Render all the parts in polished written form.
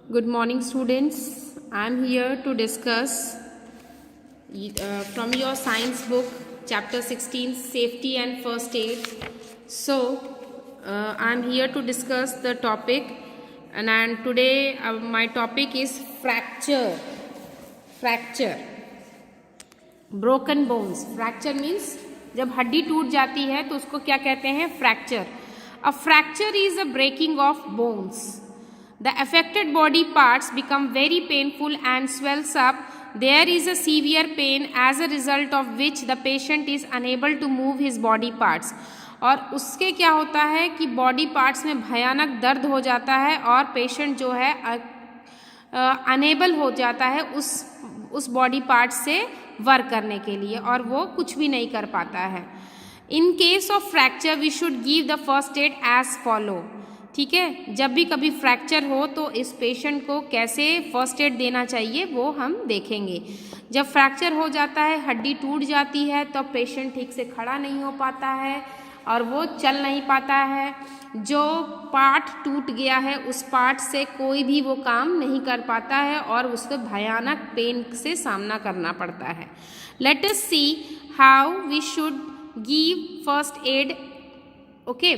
Good morning, students. I am here to discuss from your science book, chapter 16, Safety and First Aid. So, I am here to discuss the topic, and today my topic is fracture. Fracture. Broken bones. Fracture means जब हड्डी टूट जाती है तो उसको क्या कहते हैं? Fracture. A fracture is a breaking of bones. The affected body parts become very painful and swells up. There is a severe pain as a result of which the patient is unable to move his body parts. और उसके क्या होता है कि body parts में भयानक दर्द हो जाता है और पेशेंट जो है अनेबल हो जाता है उस बॉडी पार्ट से वर्क करने के लिए और वो कुछ भी नहीं कर पाता है. In case of fracture we should give the first aid as follow. ठीक है, जब भी कभी फ्रैक्चर हो तो इस पेशेंट को कैसे फर्स्ट एड देना चाहिए वो हम देखेंगे. जब फ्रैक्चर हो जाता है, हड्डी टूट जाती है, तो पेशेंट ठीक से खड़ा नहीं हो पाता है और वो चल नहीं पाता है. जो पार्ट टूट गया है उस पार्ट से कोई भी वो काम नहीं कर पाता है और उसको भयानक पेन से सामना करना पड़ता है. Let us see how we should give first aid. Okay,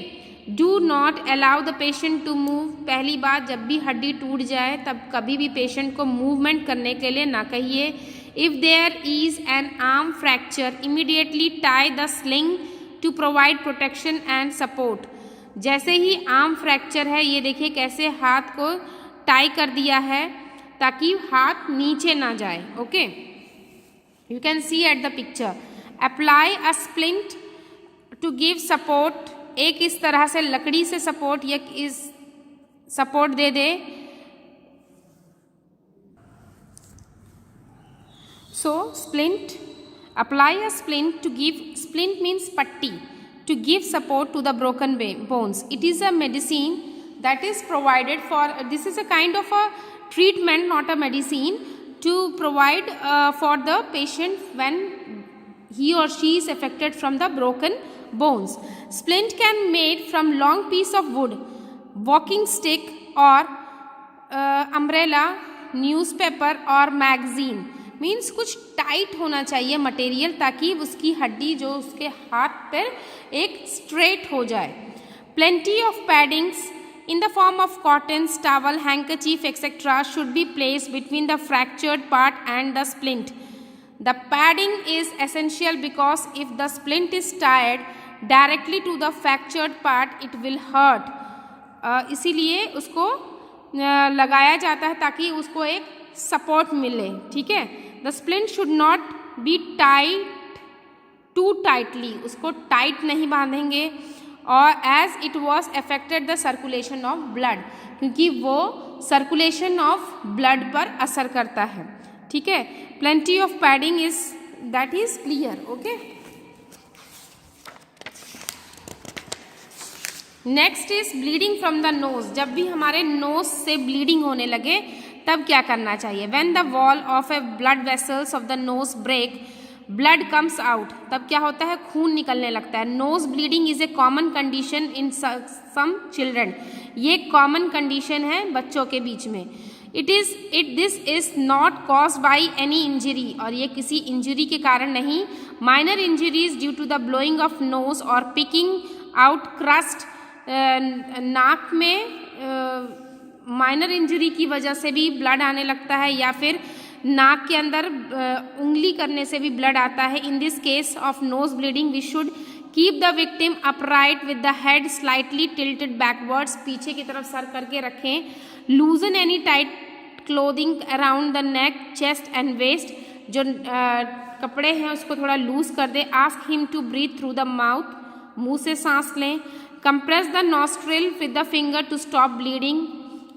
do not allow the patient to move. पहली बात, जब भी हड्डी टूट जाए तब कभी भी पेशेंट को मूवमेंट करने के लिए ना कहिए. If there is an arm fracture immediately tie the sling to provide protection and support. जैसे ही आर्म फ्रैक्चर है, ये देखिए कैसे हाथ को टाई कर दिया है ताकि हाथ नीचे ना जाए. Okay, you can see at the picture. Apply a splint to give support. एक इस तरह से लकड़ी से सपोर्ट या इस सपोर्ट दे दे. So splint, apply a splint to give, splint means patti, to give support to the broken bones. It is a medicine that is provided for, this is a kind of a treatment, not a medicine, to provide for the patient when he or she is affected from the broken bones. Splint can made from long piece of wood, walking stick or umbrella, newspaper or magazine. Means कुछ tight होना चाहिए material ताकि उसकी हड्डी जो उसके हाथ पर एक स्ट्रेट हो जाए. Plenty of paddings in the form of cottons, towel, handkerchief etcetera should be placed between the fractured part and the splint. The padding is essential because if the splint is टायर्ड directly to the fractured part it will hurt. इसीलिए उसको लगाया जाता है ताकि उसको एक support मिले. ठीक है, the splint should not be tight too tightly. उसको टाइट नहीं बांधेंगे और as it was affected the circulation of blood, क्योंकि वो सर्कुलेशन ऑफ ब्लड पर असर करता है. ठीक है, plenty of padding is that is clear. Okay, next is bleeding from the nose. जब भी हमारे नोज से ब्लीडिंग होने लगे तब क्या करना चाहिए? When the wall of a blood vessels of the nose break, blood comes out. तब क्या होता है? खून निकलने लगता है. Nose bleeding is a common condition in some children. ये कॉमन कंडीशन है बच्चों के बीच में. This is not caused by any injury. और ये किसी इंजरी के कारण नहीं. Minor injuries due to the blowing of nose or picking out crust. नाक में माइनर इंजरी की वजह से भी ब्लड आने लगता है या फिर नाक के अंदर उंगली करने से भी ब्लड आता है. In this case of nose bleeding we should keep the victim upright with the head slightly tilted backwards. पीछे की तरफ सर करके रखें. Loosen any tight clothing around the neck, chest and waist. जो कपड़े हैं उसको थोड़ा लूज कर दे. Ask him to breathe through the mouth. मुंह से सांस लें. Compress the nostril with the finger to stop bleeding.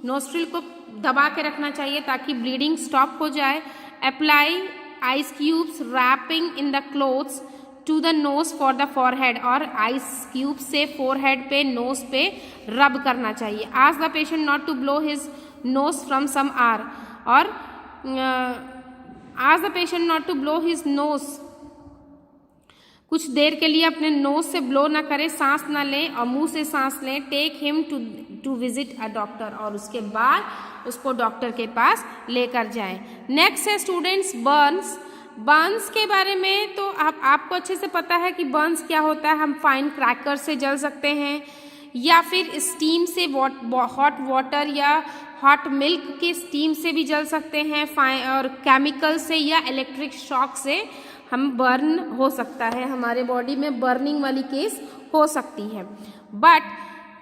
Nostril को दबा के रखना चाहिए ताकि ब्लीडिंग स्टॉप हो जाए. Apply ice cubes wrapping in the cloths to the nose for the forehead. और आइस क्यूब से फोरहेड पे, नोज पे रब करना चाहिए. Ask the patient not to blow his nose from some hour. और ask the patient not to blow his nose. कुछ देर के लिए अपने नोज से ब्लो ना करें, सांस ना लें और मुंह से सांस लें. Take him to to visit a doctor, और उसके बाद उसको डॉक्टर के पास लेकर जाएं। नेक्स्ट है स्टूडेंट्स बर्न्स। बर्न्स के बारे में तो आपको अच्छे से पता है कि बर्न्स क्या होता है। हम फाइन क्रैकर से जल सकते हैं, या फिर स्टीम से हॉट वाटर या हॉट मिल्क के स्टीम से भी जल सकते हैं, और केमिकल से या इलेक्ट्रिक शॉक से हम बर्न हो सकता है, हमारे बॉडी में बर्निंग वाली केस हो सकती है। But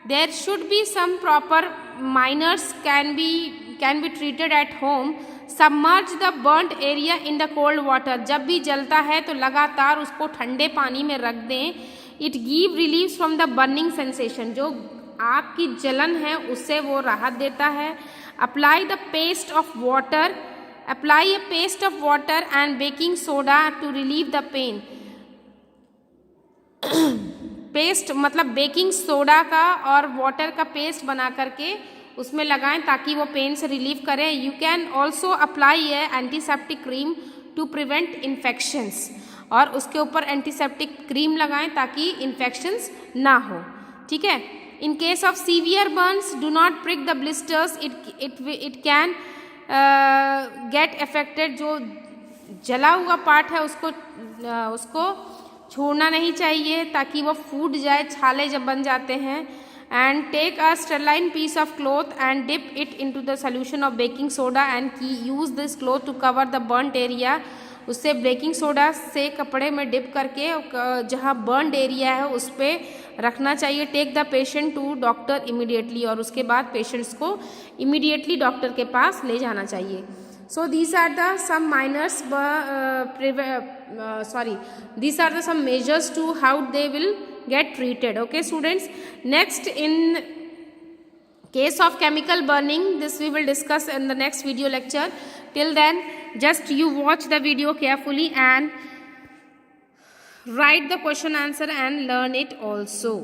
there should be some proper minors can be treated at home. Submerge the burned area in the cold water. जब भी जलता है तो लगातार उसको ठंडे पानी में रख दें। It give relief from the burning sensation. जो आपकी जलन है उससे वो राहत देता है। Apply the paste of water, apply a paste of water and baking soda to relieve the pain. Paste मतलब बेकिंग सोडा का और वाटर का पेस्ट बना करके उसमें लगाएं ताकि वो पेन से रिलीव करें। You can also apply a antiseptic cream to prevent infections, और उसके ऊपर एंटीसेप्टिक क्रीम लगाएं ताकि इन्फेक्शंस ना हो। ठीक है। In case of severe Burns do not prick the blisters, it can get affected. जो जला हुआ पार्ट है उसको छोड़ना नहीं चाहिए ताकि वो फूट जाए, छाले जब बन जाते हैं। And take a sterile piece of cloth and dip it into the solution of baking soda and use this cloth to cover the burned area. उससे बेकिंग सोडा से कपड़े में डिप करके जहाँ बर्न्ड एरिया है उस पर रखना चाहिए। Take the patient to doctor immediately, और उसके बाद पेशेंट्स को इमीडिएटली डॉक्टर के पास ले जाना चाहिए। So these are the some minors, these are the some measures to how they will get treated. Okay students, next in case of chemical burning, this we will discuss in the next video lecture. Till then just you watch the video carefully and write the question answer and learn it also.